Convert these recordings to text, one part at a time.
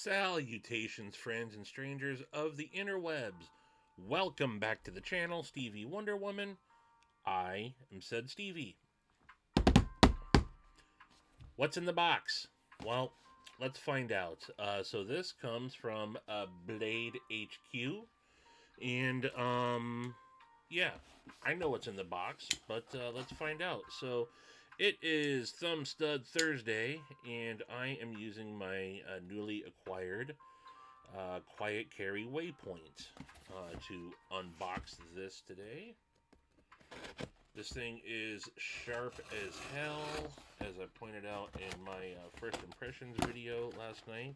Salutations, friends and strangers of the interwebs. Welcome back to the channel, Stevie Wonder Woman. I am said Stevie. What's in the box? Well, let's find out. So this comes from Blade HQ, and yeah, I know what's in the box, but let's find out. So it is Thumb Stud Thursday, and I am using my newly acquired Quiet Carry Waypoint to unbox this today. This thing is sharp as hell, as I pointed out in my first impressions video last night.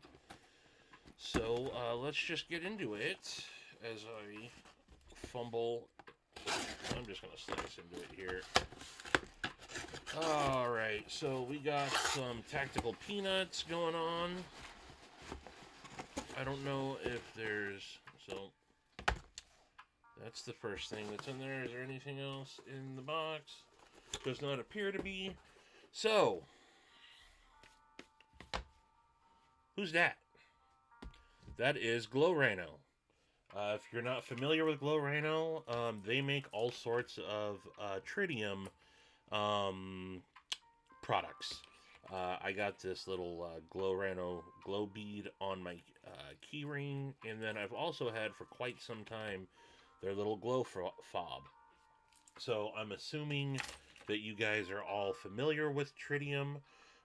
So let's just get into it as I fumble. I'm just going to slice into it here. Alright, so we got some tactical peanuts going on. I don't know if there's... So, that's the first thing that's in there. Is there anything else in the box? Does not appear to be. So, who's that? That is Glow Rhino. If you're not familiar with Glow Rhino, they make all sorts of tritium products. I got this little Glow Rhino glow bead on my key ring, and then I've also had for quite some time their little glow fob. So I'm assuming that you guys are all familiar with tritium.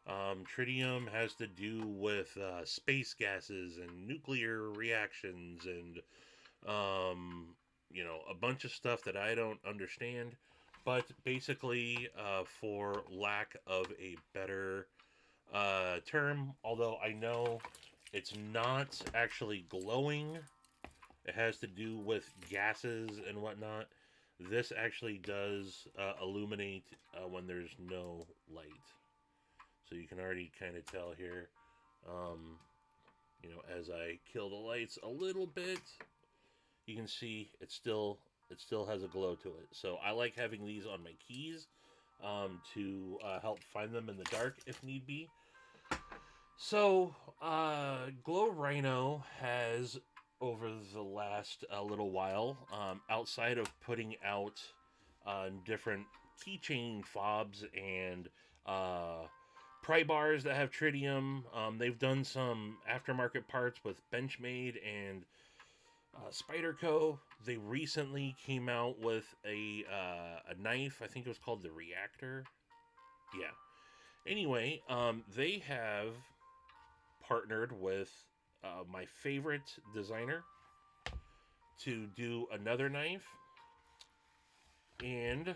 Tritium has to do with space gases and nuclear reactions and you know, a bunch of stuff that I don't understand. But basically, for lack of a better term, although I know it's not actually glowing, it has to do with gases and whatnot. This actually does illuminate when there's no light. So you can already kind of tell here, you know, as I kill the lights a little bit, you can see it still has a glow to it. So I like having these on my keys to help find them in the dark if need be. So Glow Rhino has, over the last little while, outside of putting out different keychain fobs and pry bars that have tritium, they've done some aftermarket parts with Benchmade and Spyderco. They recently came out with a knife. I think it was called the Reactor. Yeah. Anyway, they have partnered with my favorite designer to do another knife. And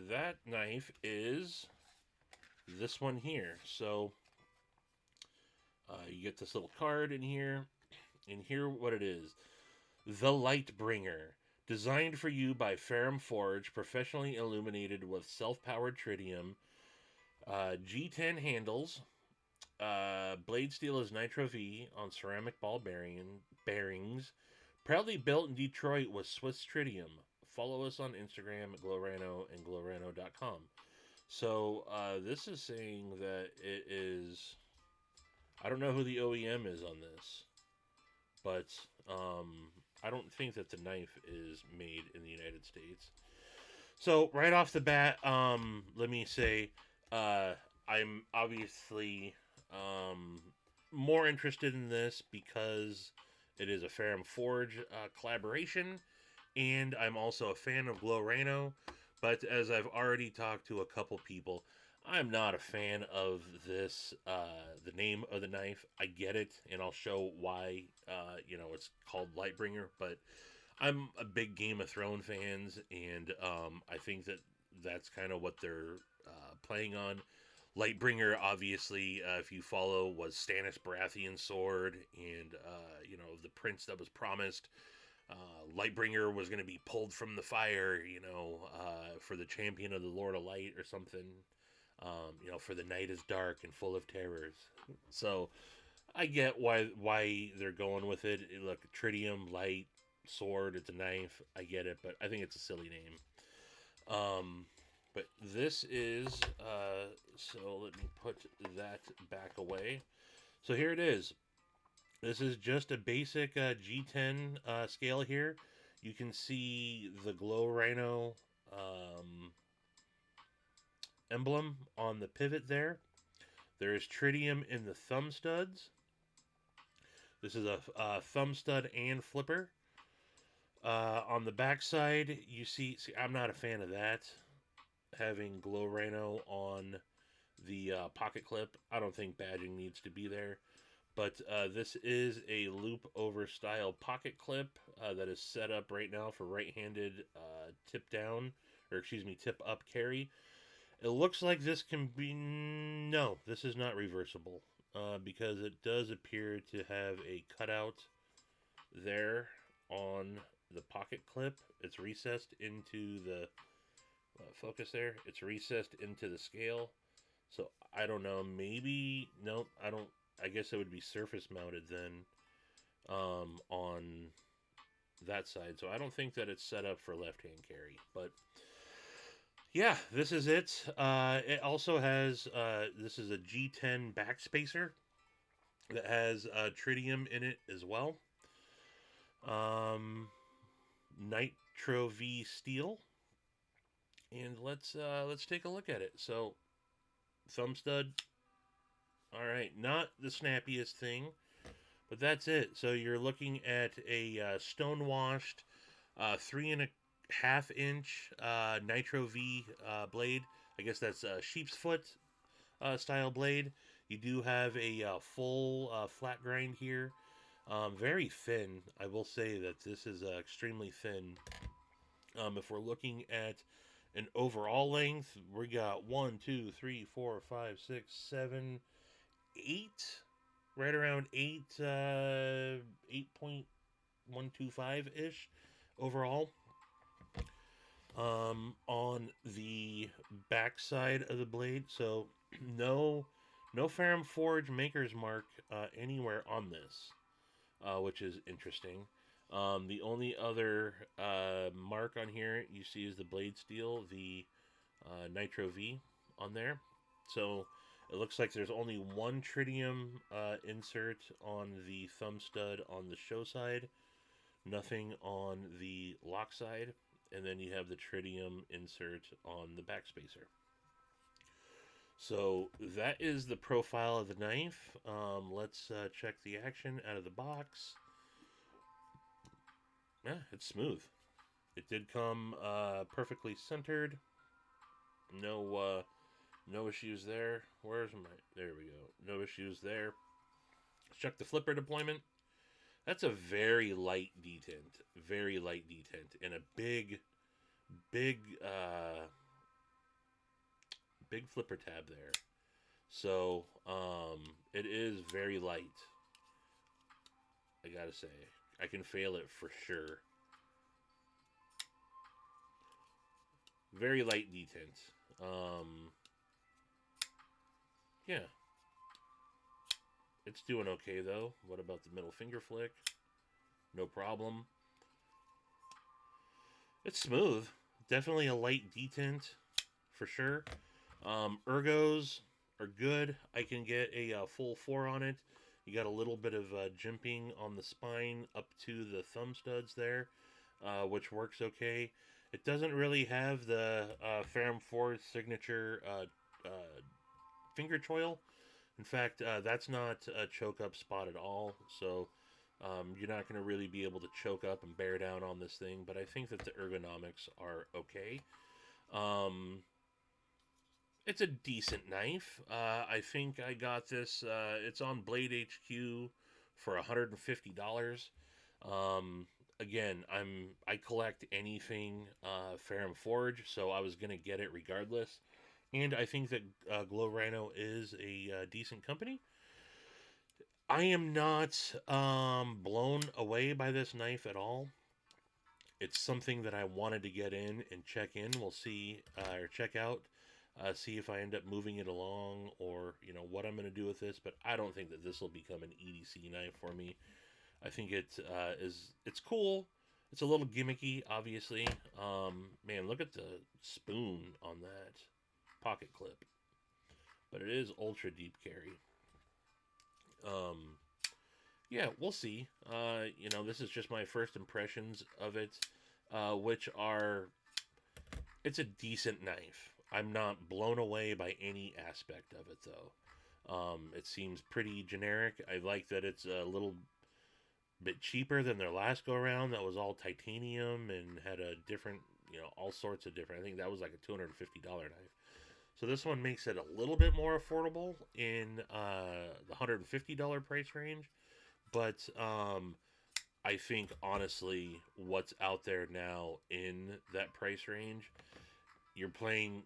that knife is this one here. So you get this little card in here. And here what it is. The LightBringer, designed for you by Ferrum Forge, professionally illuminated with self-powered tritium, G10 handles, blade steel is Nitro V on ceramic ball bearings, proudly built in Detroit with Swiss tritium. Follow us on Instagram at GlowRhino and glowrhino.com. So this is saying that it is, I don't know who the OEM is on this, but I don't think that the knife is made in the United States. So right off the bat, let me say, I'm obviously more interested in this because it is a Ferrum Forge collaboration, and I'm also a fan of Glow Rhino. But as I've already talked to a couple people, I'm not a fan of this, the name of the knife. I get it, and I'll show why, you know, it's called Lightbringer, but I'm a big Game of Thrones fans, and I think that that's kind of what they're playing on. Lightbringer, obviously, if you follow, was Stannis Baratheon's sword, and, you know, the prince that was promised. Lightbringer was going to be pulled from the fire, you know, for the champion of the Lord of Light or something. You know, for the night is dark and full of terrors. So I get why they're going with it. Look, tritium, light, sword, it's a knife. I get it, but I think it's a silly name. But this is, so let me put that back away. So here it is. This is just a basic G10 scale here. You can see the Glow Rhino emblem on the pivot there. There is tritium in the thumb studs. This is a thumb stud and flipper. On the back side, you see, I'm not a fan of that. Having Glow Rhino on the pocket clip. I don't think badging needs to be there. But this is a loop over style pocket clip that is set up right now for right-handed tip down, or excuse me, tip up carry. It looks like this can be, no, this is not reversible because it does appear to have a cutout there on the pocket clip. It's recessed into the focus there. It's recessed into the scale. So I don't know. Maybe no. I don't. I guess it would be surface mounted then on that side. So I don't think that it's set up for left hand carry. But yeah, this is it. It also has this is a G10 backspacer that has tritium in it as well. Nitro V steel. And let's take a look at it. So thumb stud. All right, not the snappiest thing, but that's it. So you're looking at a stone-washed 3.5 inch Nitro V blade. I guess that's a sheep's foot style blade. You do have a full flat grind here. Very thin. I will say that this is extremely thin. If we're looking at an overall length, we got 1, 2, 3, 4, 5, 6, 7, 8, right around 8, 8.125 ish overall. On the back side of the blade, so no Ferrum Forge Maker's Mark anywhere on this, which is interesting. The only other mark on here you see is the blade steel, the Nitro V on there. So it looks like there's only one tritium insert on the thumb stud on the show side, nothing on the lock side, and then you have the tritium insert on the backspacer. So that is the profile of the knife. Let's check the action out of the box. Yeah, it's smooth. It did come perfectly centered. No issues there. Where's my... There we go. No issues there. Let's check the flipper deployment. That's a very light detent. Very light detent. And a big flipper tab there. So, it is very light. I gotta say. I can fail it for sure. Very light detent. Yeah. It's doing okay, though. What about the middle finger flick? No problem. It's smooth. Definitely a light detent, for sure. Ergos are good. I can get a full 4 on it. You got a little bit of jimping on the spine up to the thumb studs there, which works okay. It doesn't really have the Ferrum Forge signature finger choil. In fact, that's not a choke up spot at all, so you're not going to really be able to choke up and bear down on this thing, but I think that the ergonomics are okay. It's a decent knife. I think I got this, it's on Blade HQ for $150. Again, I collect anything Ferrum Forge, so I was going to get it regardless. And I think that Glow Rhino is a decent company. I am not blown away by this knife at all. It's something that I wanted to get in and check in. We'll see, or check out, see if I end up moving it along, or what I'm going to do with this. But I don't think that this will become an EDC knife for me. I think it's cool. It's a little gimmicky, obviously. Man, look at the spoon on that pocket clip. But it is ultra deep carry. yeah, we'll see. You know, this is just my first impressions of it, which are, it's a decent knife. I'm not blown away by any aspect of it, though. It seems pretty generic. I like that it's a little bit cheaper than their last go around. That was all titanium and had a different, you know, all sorts of different. I think that was like a $250 knife. So this one makes it a little bit more affordable in the $150 price range. But I think honestly, what's out there now in that price range, you're paying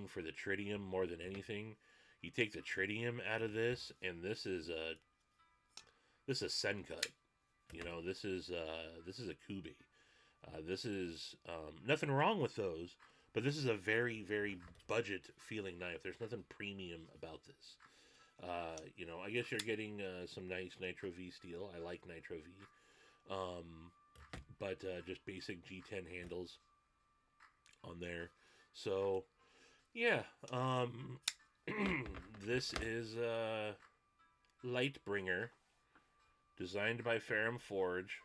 for the tritium more than anything. You take the tritium out of this, and this is Sencut. You know, this is a Kubi. This is nothing wrong with those, but this is a very very budget feeling knife. There's nothing premium about this. You know, I guess you're getting some nice Nitro V steel. I like Nitro V, but just basic G10 handles on there. So yeah, this is LightBringer, designed by Ferrum Forge,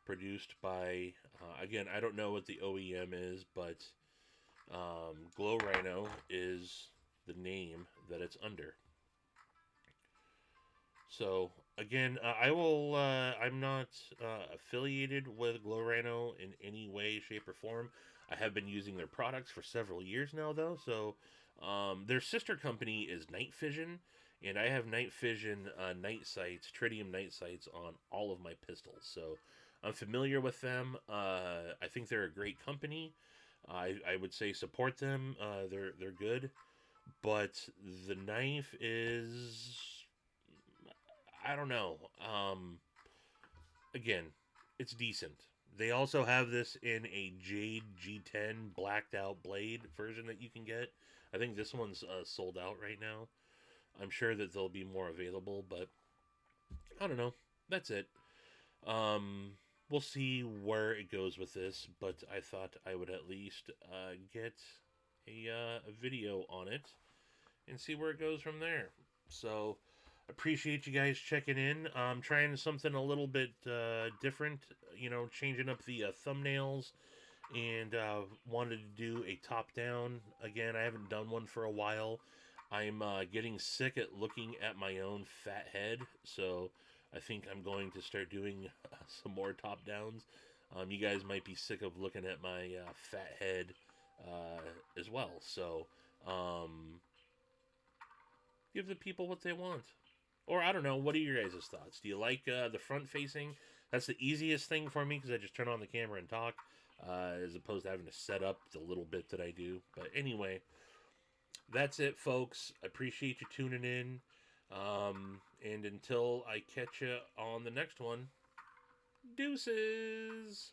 produced by again, I don't know what the OEM is, but Glow Rhino is the name that it's under. So again, I will. I'm not affiliated with Glow Rhino in any way, shape, or form. I have been using their products for several years now, though. So their sister company is Night Vision, and I have Night Vision night sights, tritium night sights on all of my pistols. So I'm familiar with them. I think they're a great company. I would say support them. They're good, but the knife is, I don't know. Again, it's decent. They also have this in a Jade G10 blacked out blade version that you can get. I think this one's sold out right now. I'm sure that there'll be more available, but I don't know. That's it. We'll see where it goes with this, but I thought I would at least get a video on it and see where it goes from there. So, appreciate you guys checking in. I'm trying something a little bit different, you know, changing up the thumbnails, and wanted to do a top down. Again, I haven't done one for a while. I'm getting sick at looking at my own fat head, so I think I'm going to start doing some more top downs. You guys might be sick of looking at my fat head as well, so give the people what they want. Or I don't know, what are your guys' thoughts? Do you like the front facing? That's the easiest thing for me because I just turn on the camera and talk, as opposed to having to set up the little bit that I do. But anyway, that's it, folks. I appreciate you tuning in. And until I catch you on the next one, deuces.